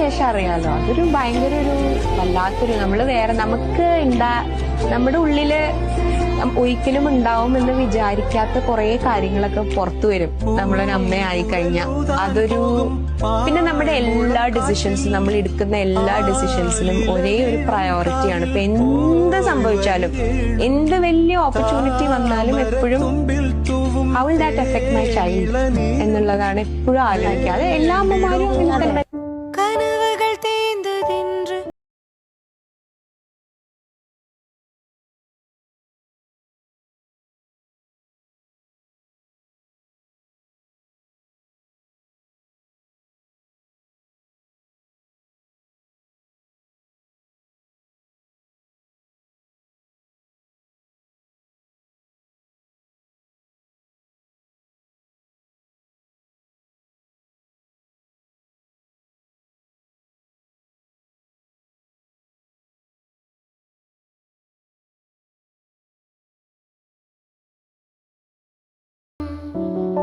ശേഷം അറിയാലോ, അതൊരു ഭയങ്കര ഒരു വല്ലാത്തൊരു നമ്മുടെ ഉള്ളില് ഒരിക്കലും ഉണ്ടാവും എന്ന് വിചാരിക്കാത്ത കുറെ കാര്യങ്ങളൊക്കെ പുറത്തു വരും നമ്മളൊരു അമ്മയായി കഴിഞ്ഞാൽ. പിന്നെ നമ്മുടെ എല്ലാ ഡിസിഷൻസും, നമ്മൾ എടുക്കുന്ന എല്ലാ ഡിസിഷൻസിനും ഒരേ ഒരു പ്രയോറിറ്റിയാണ്. ഇപ്പൊ എന്ത് സംഭവിച്ചാലും, എന്ത് വലിയ ഓപ്പർച്യൂണിറ്റി വന്നാലും എപ്പോഴും how will that effect my child എന്നുള്ളതാണ് എപ്പോഴും ആലോചിക്കുക. അത് എല്ലാ അമ്മമാരും അങ്ങനെ തന്നെ.